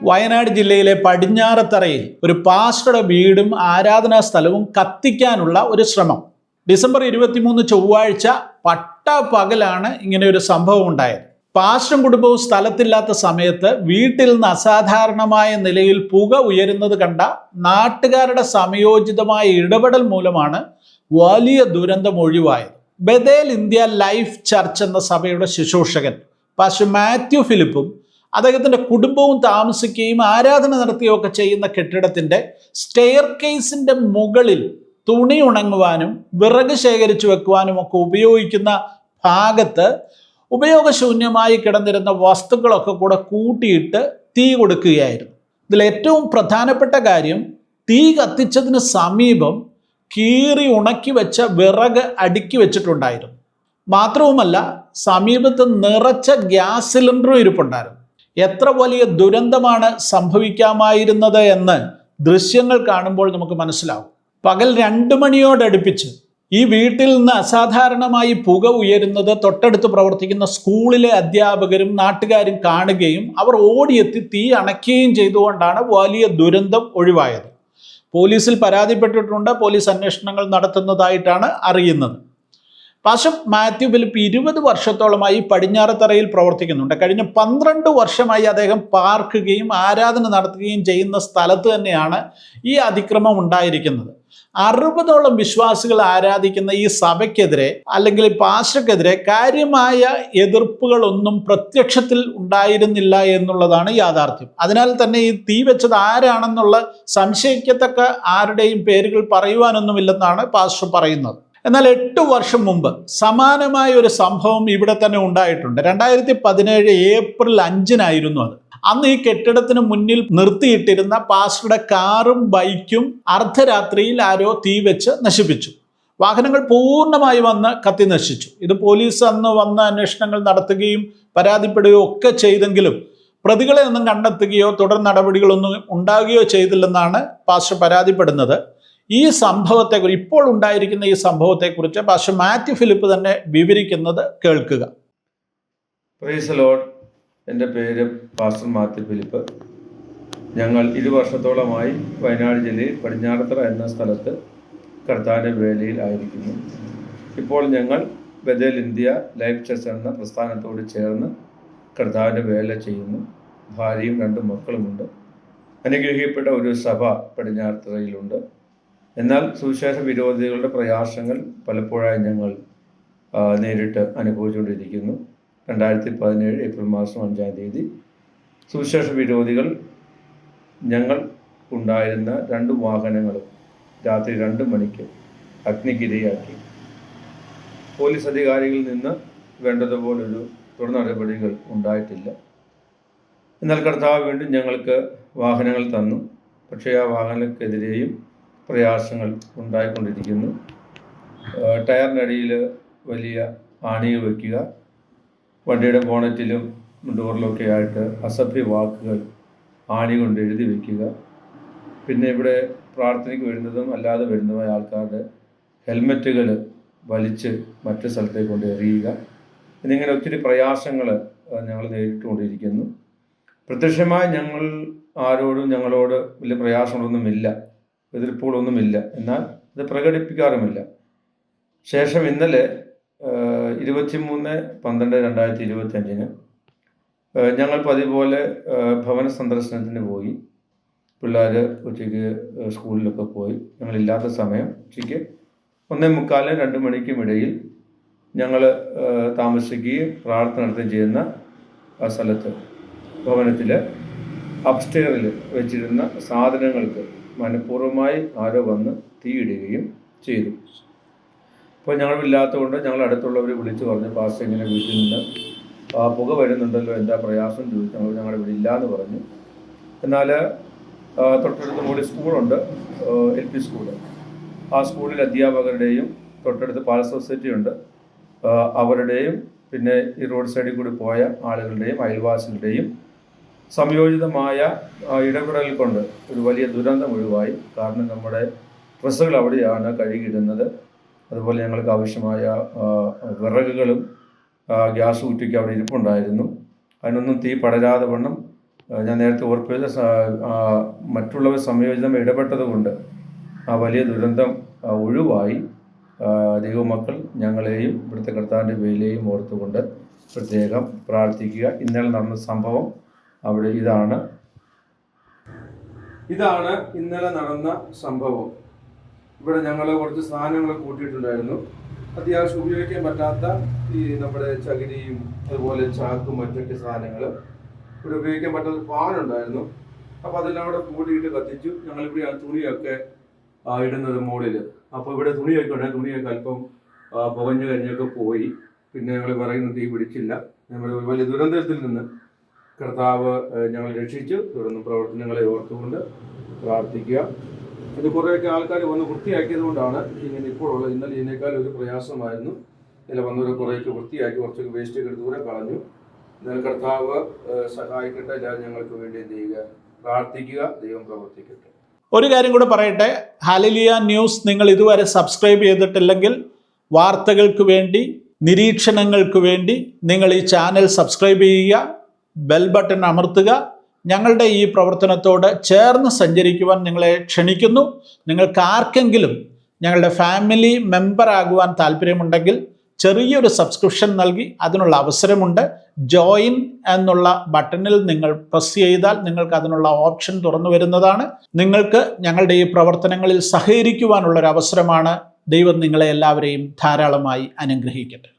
വയനാട് ജില്ലയിലെ പടിഞ്ഞാറത്തറയിൽ ഒരു പാസ്റ്ററുടെ വീടും ആരാധനാ സ്ഥലവും കത്തിക്കാനുള്ള ഒരു ശ്രമം. ഡിസംബർ 23 ചൊവ്വാഴ്ച പകലാണ് ഇങ്ങനെ ഒരു സംഭവം ഉണ്ടായത്. പാസ്റ്ററും കുടുംബവും സ്ഥലത്തില്ലാത്ത സമയത്ത് വീട്ടിൽ നിന്ന് അസാധാരണമായ നിലയിൽ പുക ഉയരുന്നത് കണ്ട നാട്ടുകാരുടെ സമയോചിതമായ ഇടപെടൽ മൂലമാണ് വലിയ ദുരന്തം ഒഴിവായത്. ബഥേൽ ഇന്ത്യ ലൈഫ് ചർച്ച് എന്ന സഭയുടെ ശുശ്രൂഷകൻ പാസ്റ്റർ മാത്യു ഫിലിപ്പും അദ്ദേഹത്തിൻ്റെ കുടുംബവും താമസിക്കുകയും ആരാധന നടത്തുകയൊക്കെ ചെയ്യുന്ന കെട്ടിടത്തിൻ്റെ സ്റ്റെയർ കേസിൻ്റെ മുകളിൽ തുണി ഉണങ്ങുവാനും വിറക് ശേഖരിച്ചു വെക്കുവാനും ഒക്കെ ഉപയോഗിക്കുന്ന ഭാഗത്ത് ഉപയോഗശൂന്യമായി കിടന്നിരുന്ന വസ്തുക്കളൊക്കെ കൂടെ കൂട്ടിയിട്ട് തീ കൊടുക്കുകയായിരുന്നു. ഇതിൽ ഏറ്റവും പ്രധാനപ്പെട്ട കാര്യം, തീ കത്തിച്ചതിന് സമീപം കീറി ഉണക്കി വെച്ച വിറക് അടുക്കി വെച്ചിട്ടുണ്ടായിരുന്നു. മാത്രവുമല്ല, സമീപത്ത് നിറച്ച ഗ്യാസ് സിലിണ്ടറും ഇരിപ്പുണ്ടായിരുന്നു. എത്ര വലിയ ദുരന്തമാണ് സംഭവിക്കാമായിരുന്നത് എന്ന് ദൃശ്യങ്ങൾ കാണുമ്പോൾ നമുക്ക് മനസ്സിലാവും. പകൽ 2 മണിയോടടുപ്പിച്ച് ഈ വീട്ടിൽ നിന്ന് അസാധാരണമായി പുക ഉയരുന്നത് തൊട്ടടുത്ത് പ്രവർത്തിക്കുന്ന സ്കൂളിലെ അധ്യാപകരും നാട്ടുകാരും കാണുകയും അവർ ഓടിയെത്തി തീ അണയ്ക്കുകയും ചെയ്തുകൊണ്ടാണ് വലിയ ദുരന്തം ഒഴിവായത്. പോലീസിൽ പരാതിപ്പെട്ടിട്ടുണ്ട്. പോലീസ് അന്വേഷണങ്ങൾ നടത്തുന്നതായിട്ടാണ് അറിയുന്നത്. പാസ്റ്റർ മാത്യു ഫിലിപ്പ് 20 വർഷത്തോളമായി പടിഞ്ഞാറത്തറയിൽ പ്രവർത്തിക്കുന്നുണ്ട്. കഴിഞ്ഞ 12 വർഷമായി അദ്ദേഹം പാർക്കുകയും ആരാധന നടത്തുകയും ചെയ്യുന്ന സ്ഥലത്ത് തന്നെയാണ് ഈ അതിക്രമം ഉണ്ടായിരിക്കുന്നത്. 60ഓളം വിശ്വാസികൾ ആരാധിക്കുന്ന ഈ സഭയ്ക്കെതിരെ അല്ലെങ്കിൽ പാസ്റ്റർക്കെതിരെ കാര്യമായ എതിർപ്പുകളൊന്നും പ്രത്യക്ഷത്തിൽ ഉണ്ടായിരുന്നില്ല എന്നുള്ളതാണ് യാഥാർത്ഥ്യം. അതിനാൽ തന്നെ ഈ തീ വെച്ചത് ആരാണെന്നുള്ള സംശയിക്കത്തക്ക ആരുടെയും പേരുകൾ പറയുവാനൊന്നുമില്ലെന്നാണ് പാസ്റ്റർ പറയുന്നത്. എന്നാൽ 8 വർഷം മുമ്പ് സമാനമായ ഒരു സംഭവം ഇവിടെ തന്നെ ഉണ്ടായിട്ടുണ്ട്. 2017 ഏപ്രിൽ 5-നായിരുന്നു അത്. അന്ന് ഈ കെട്ടിടത്തിന് മുന്നിൽ നിർത്തിയിട്ടിരുന്ന പാസ്റ്ററുടെ കാറും ബൈക്കും അർദ്ധരാത്രിയിൽ ആരോ തീ വെച്ച് നശിപ്പിച്ചു. വാഹനങ്ങൾ പൂർണ്ണമായി വന്ന് കത്തി നശിച്ചു. ഇത് പോലീസ് അന്ന് വന്ന് അന്വേഷണങ്ങൾ നടത്തുകയും പരാതിപ്പെടുകയോ ഒക്കെ ചെയ്തെങ്കിലും പ്രതികളെ ഒന്നും കണ്ടെത്തുകയോ തുടർ നടപടികളൊന്നും ഉണ്ടാകുകയോ ചെയ്തില്ലെന്നാണ് പാസ്റ്റർ പരാതിപ്പെടുന്നത്. ഈ സംഭവത്തെക്കുറിച്ച്, ഇപ്പോൾ ഉണ്ടായിരിക്കുന്ന ഈ സംഭവത്തെക്കുറിച്ച് പാസ്റ്റർ മാത്യു ഫിലിപ്പ് തന്നെ വിവരിക്കുന്നത് കേൾക്കുക. Praise the Lord. എൻ്റെ പേര് പാസ്റ്റർ മാത്യു ഫിലിപ്പ്. ഞങ്ങൾ 20 വർഷത്തോളമായി വയനാട് ജില്ലയിൽ പടിഞ്ഞാറത്തറ എന്ന സ്ഥലത്ത് കർത്താവിൻ്റെ വേലയിൽ ആയിരിക്കുന്നു. ഇപ്പോൾ ഞങ്ങൾ ബഥേൽ ഇന്ത്യ ലൈഫ് ചർച്ച് എന്ന പ്രസ്ഥാനത്തോട് ചേർന്ന് കർത്താവിൻ്റെ വേല ചെയ്യുന്നു. ഭാര്യയും 2 മക്കളുമുണ്ട്. അനുഗ്രഹിക്കപ്പെട്ട ഒരു സഭ പടിഞ്ഞാറത്തറയിലുണ്ട്. എന്നാൽ സുവിശേഷ വിരോധികളുടെ പ്രയാസങ്ങൾ പലപ്പോഴായി ഞങ്ങൾ നേരിട്ട് അനുഭവിച്ചുകൊണ്ടിരിക്കുന്നു. 2017 ഏപ്രിൽ മാസം 5-ാം തീയതി സുവിശേഷ വിരോധികൾ ഞങ്ങൾ ഉണ്ടായിരുന്ന 2 വാഹനങ്ങളും രാത്രി 2 മണിക്ക് അഗ്നിക്കിരയാക്കി. പോലീസ് അധികാരികളിൽ നിന്ന് വേണ്ടതുപോലൊരു തുടർ നടപടികൾ ഉണ്ടായിട്ടില്ല. എന്നാൽ കർത്താവ് വീണ്ടും ഞങ്ങൾക്ക് വാഹനങ്ങൾ തന്നു. പക്ഷേ ആ വാഹനങ്ങൾക്കെതിരെയും പ്രയാസങ്ങൾ ഉണ്ടായിക്കൊണ്ടിരിക്കുന്നു. ടയറിനടിയിൽ വലിയ ആണികൾ വയ്ക്കുക, വണ്ടിയുടെ ബോണറ്റിലും ഡോറിലൊക്കെ ആയിട്ട് അസഭ്യ വാക്കുകൾ ആണി കൊണ്ട് എഴുതി വയ്ക്കുക. പിന്നെ ഇവിടെ പ്രാർത്ഥനയ്ക്ക് വരുന്നതും അല്ലാതെ വരുന്നതുമായ ആൾക്കാരുടെ ഹെൽമെറ്റുകൾ വലിച്ച് മറ്റു സ്ഥലത്തേക്ക് കൊണ്ട് എറിയുക. എന്നിങ്ങനെ ഒത്തിരി പ്രയാസങ്ങൾ ഞങ്ങൾ നേരിട്ടുകൊണ്ടിരിക്കുന്നു. പ്രത്യക്ഷമായി ഞങ്ങളോട് വലിയ പ്രയാസങ്ങളൊന്നുമില്ല, എതിർപ്പുകളൊന്നുമില്ല. എന്നാൽ അത് പ്രകടിപ്പിക്കാറുമില്ല. ശേഷം ഇന്നലെ 23/12/2025 ഞങ്ങൾ പതിപോലെ ഭവന സന്ദർശനത്തിന് പോയി. പിള്ളേർ ഉച്ചയ്ക്ക് സ്കൂളിലൊക്കെ പോയി. ഞങ്ങളില്ലാത്ത സമയം ഉച്ചയ്ക്ക് 1:45 2 മണിക്കും ഇടയിൽ ഞങ്ങൾ താമസിക്കുകയും പ്രാർത്ഥന നടത്തുകയും ചെയ്യുന്ന ആ സ്ഥലത്ത് ഭവനത്തിൽ അപ്സ്റ്റെയറിൽ വെച്ചിരുന്ന സാധനങ്ങൾക്ക് മനഃപൂർവ്വമായി ആരോ വന്ന് തീയിടുകയും ചെയ്തു. അപ്പോൾ ഞങ്ങളില്ലാത്തതുകൊണ്ട് ഞങ്ങൾ അടുത്തുള്ളവർ വിളിച്ചു പറഞ്ഞു, പാസ്റ്റർ ഇങ്ങനെ വീട്ടിൽ നിന്ന് പുക വരുന്നുണ്ടല്ലോ, എന്താ പ്രയാസം ചോദിച്ചു. ഞങ്ങളുടെ ഇവിടെ ഇല്ല എന്ന് പറഞ്ഞു. എന്നാൽ തൊട്ടടുത്ത് കൂടി സ്കൂളുണ്ട്, LP സ്കൂള്. ആ സ്കൂളിൽ അധ്യാപകരുടെയും തൊട്ടടുത്ത് പാൽ സൊസൈറ്റി ഉണ്ട്, അവരുടെയും പിന്നെ ഈ റോഡ് സൈഡിൽ കൂടി പോയ ആളുകളുടെയും അയൽവാസികളുടെയും സംയോജിതമായ ഇടപെടൽ കൊണ്ട് ഒരു വലിയ ദുരന്തം ഒഴിവായി. കാരണം നമ്മുടെ ഡ്രസ്സുകൾ അവിടെയാണ് കഴുകിയിടുന്നത്. അതുപോലെ ഞങ്ങൾക്ക് ആവശ്യമായ വിറകുകളും ഗ്യാസ് കുറ്റിക്ക് അവിടെ ഇരിപ്പുണ്ടായിരുന്നു. അതിനൊന്നും തീ പടരാതെ വണ്ണം ഞാൻ നേരത്തെ ഓർപ്പിച്ച മറ്റുള്ളവർ സംയോജിതം ഇടപെട്ടത് കൊണ്ട് ആ വലിയ ദുരന്തം ഒഴിവായി. ദൈവമക്കൾ ഞങ്ങളെയും ഇവിടുത്തെ കർത്താവിൻ്റെ പേരിലെയും ഓർത്തുകൊണ്ട് പ്രത്യേകം പ്രാർത്ഥിക്കുക. ഇന്നലെ നടന്ന സംഭവം അവിടെ ഇതാണ് ഇന്നലെ നടന്ന സംഭവം. ഇവിടെ ഞങ്ങൾ കുറച്ച് സാധനങ്ങൾ കൂട്ടിയിട്ടുണ്ടായിരുന്നു. അത്യാവശ്യം ഉപയോഗിക്കാൻ പറ്റാത്ത ഈ നമ്മുടെ ചകിരിയും അതുപോലെ ചാക്കും മറ്റൊക്കെ സാധനങ്ങൾ, ഇവിടെ ഉപയോഗിക്കാൻ പറ്റാത്ത ഫാനുണ്ടായിരുന്നു. അപ്പോൾ അതെല്ലാം കൂടെ കൂട്ടിയിട്ട് കത്തിച്ചു. ഞങ്ങളിവിടെ തുണിയൊക്കെ ഇടുന്നത് മുകളിൽ. അപ്പോൾ ഇവിടെ തുണിയൊക്കെ ഉണ്ടായി. തുണിയൊക്കെ അല്പം പുകഞ്ഞു കരിഞ്ഞൊക്കെ പോയി. പിന്നെ ഞങ്ങൾ പറയുന്ന തീ പിടിച്ചില്ല. ഞങ്ങൾ വലിയ ദുരന്തത്തിൽ നിന്ന് കർത്താവ് ഞങ്ങൾ രക്ഷിച്ചു. തുടർന്ന് പ്രവർത്തനങ്ങളെ ഓർത്തുകൊണ്ട് പ്രാർത്ഥിക്കുക. ഇത് കുറേയൊക്കെ ആൾക്കാർ വന്ന് വൃത്തിയാക്കിയത് കൊണ്ടാണ് ഇങ്ങനെ ഇപ്പോഴുള്ളത്. ഇന്നലെ ഇതിനേക്കാൾ ഒരു പ്രയാസമായിരുന്നു. ഇന്നലെ വന്നവരെ കുറേയൊക്കെ വൃത്തിയാക്കി കുറച്ചൊക്കെ വേസ്റ്റൊക്കെ ദൂരെ കളഞ്ഞു. എന്നാൽ കർത്താവ് സഹായിക്കട്ടെ. എല്ലാവരും ഞങ്ങൾക്ക് വേണ്ടി എന്ത് ചെയ്യുക, പ്രാർത്ഥിക്കുക. ദൈവം പ്രവർത്തിക്കട്ടെ. ഒരു കാര്യം കൂടെ പറയട്ടെ, ഹല്ലേലൂയ ന്യൂസ് നിങ്ങൾ ഇതുവരെ സബ്സ്ക്രൈബ് ചെയ്തിട്ടില്ലെങ്കിൽ വാർത്തകൾക്ക് വേണ്ടി, നിരീക്ഷണങ്ങൾക്ക് വേണ്ടി നിങ്ങൾ ഈ ചാനൽ സബ്സ്ക്രൈബ് ചെയ്യുക, ബെൽ ബട്ടൺ അമർത്തുക. ഞങ്ങളുടെ ഈ പ്രവർത്തനത്തോട് ചേർന്ന് സഞ്ചരിക്കുവാൻ നിങ്ങളെ ക്ഷണിക്കുന്നു. നിങ്ങൾക്ക് ആർക്കെങ്കിലും ഞങ്ങളുടെ ഫാമിലി മെമ്പർ ആകുവാൻ താല്പര്യമുണ്ടെങ്കിൽ ചെറിയൊരു സബ്സ്ക്രിപ്ഷൻ നൽകി അതിനുള്ള അവസരമുണ്ട്. ജോയിൻ എന്നുള്ള ബട്ടണിൽ നിങ്ങൾ പ്രസ് ചെയ്താൽ നിങ്ങൾക്ക് അതിനുള്ള ഓപ്ഷൻ തുറന്നു വരുന്നതാണ്. നിങ്ങൾക്ക് ഞങ്ങളുടെ ഈ പ്രവർത്തനങ്ങളിൽ സഹകരിക്കുവാനുള്ളൊരു അവസരമാണ്. ദൈവം നിങ്ങളെ എല്ലാവരെയും ധാരാളമായി അനുഗ്രഹിക്കട്ടെ.